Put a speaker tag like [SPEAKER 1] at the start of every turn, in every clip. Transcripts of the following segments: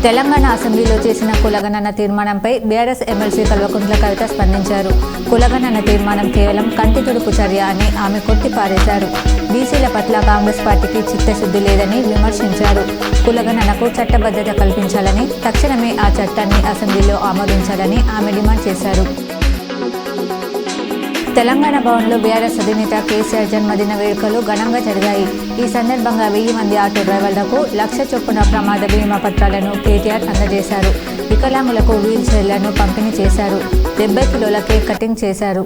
[SPEAKER 1] తెలంగాణ అసెంబ్లీలో చేసిన కులగణన తీర్మానంపై బీఆర్ఎస్ ఎమ్మెల్సీ కల్వకుంట్ల కవిత స్పందించారు. కులగణన తీర్మానం కేవలం కంటి తుడుపు చర్య అని ఆమె కొట్టిపారేశారు. బీసీల పట్ల కాంగ్రెస్ పార్టీకి చిత్తశుద్ధి లేదని విమర్శించారు. కులగణనకు చట్టబద్ధత కల్పించాలని, తక్షణమే ఆ చట్టాన్ని అసెంబ్లీలో ఆమోదించాలని ఆమె డిమాండ్ చేశారు. తెలంగాణ భవన్లో బీఆర్ఎస్ అధినేత కేసీఆర్ జన్మదిన వేడుకలు ఘనంగా జరిగాయి. ఈ సందర్భంగా 1000 మంది ఆటో డ్రైవర్లకు 1,00,000 చొప్పున ప్రమాద బీమా పత్రాలను కేటీఆర్ అందజేశారు. వికలాంగులకు వీల్ చైర్లను పంపిణీ చేశారు. 70 కిలోల కేక్ కటింగ్ చేశారు.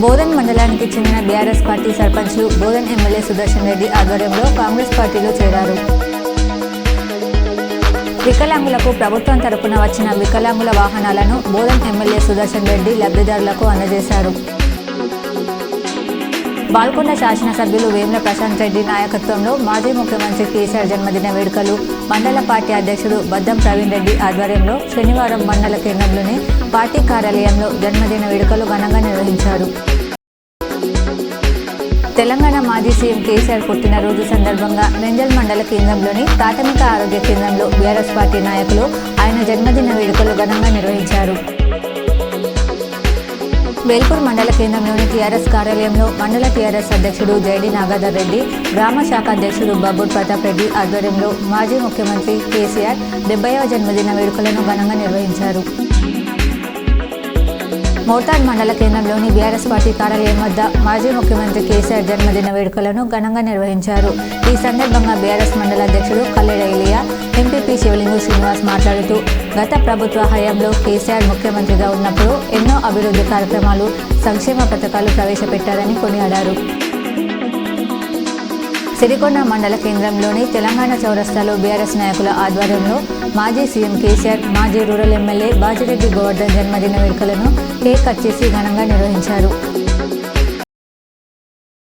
[SPEAKER 1] బోధన్ మండలానికి చెందిన బీఆర్ఎస్ పార్టీ సర్పంచ్లు బోధన్ ఎమ్మెల్యే సుదర్శన్ రెడ్డి ఆధ్వర్యంలో కాంగ్రెస్ పార్టీలో చేరారు. వికలాంగులకు ప్రభుత్వం తరపున వచ్చిన వికలాంగుల వాహనాలను బోధన్ ఎమ్మెల్యే సుదర్శన్ రెడ్డి లబ్ధిదారులకు అందజేశారు. బాల్కొండ శాసనసభ్యులు వేముల ప్రశాంత్ రెడ్డి నాయకత్వంలో మాజీ ముఖ్యమంత్రి కేసీఆర్ జన్మదిన వేడుకలు మండల పార్టీ అధ్యక్షుడు బద్దం ప్రవీణ్ రెడ్డి ఆధ్వర్యంలో శనివారం మండల కేంద్రంలోని పార్టీ కార్యాలయంలో జన్మదిన వేడుకలు ఘనంగా నిర్వహించారు. తెలంగాణ మాజీ సీఎం కేసీఆర్ పుట్టినరోజు సందర్భంగా రెంజల్ మండల కేంద్రంలోని ప్రాథమిక ఆరోగ్య కేంద్రంలో బీఆర్ఎస్ పార్టీ నాయకులు ఆయన జన్మదిన వేడుకలు ఘనంగా నిర్వహించారు. వేల్పూర్ మండల కేంద్రంలోని టీఆర్ఎస్ కార్యాలయంలో మండల టీఆర్ఎస్ అధ్యక్షుడు జైడి నాగాధర్ రెడ్డి, గ్రామ శాఖ అధ్యక్షుడు బబ్బూర్ ప్రతాప్ రెడ్డి ఆధ్వర్యంలో మాజీ ముఖ్యమంత్రి కేసీఆర్ 70వ జన్మదిన వేడుకలను ఘనంగా నిర్వహించారు. మోతాడ్ మండల కేంద్రంలోని బీఆర్ఎస్ పార్టీ కార్యాలయం వద్ద మాజీ ముఖ్యమంత్రి కేసీఆర్ జన్మదిన వేడుకలను ఘనంగా నిర్వహించారు. ఈ సందర్భంగా బీఆర్ఎస్ మండల అధ్యక్షుడు కల్లెడ ఇలియా, ఎంపీపీ శివలింగు శ్రీనివాస్ మాట్లాడుతూ గత ప్రభుత్వ హయాంలో కేసీఆర్ ముఖ్యమంత్రిగా ఉన్నప్పుడు ఎన్నో అభివృద్ధి కార్యక్రమాలు, సంక్షేమ పథకాలు ప్రవేశపెట్టారని కొనియాడారు. సిరికొండ మండల కేంద్రంలోని తెలంగాణ చౌరస్తాలో బీఆర్ఎస్ నాయకుల ఆధ్వర్యంలో మాజీ సీఎం కేసీఆర్, మాజీ రూరల్ ఎమ్మెల్యే బాజిరెడ్డి గోవర్ధన్ జన్మదిన వేడుకలను కేక్ కట్ చేసి ఘనంగా నిర్వహించారు.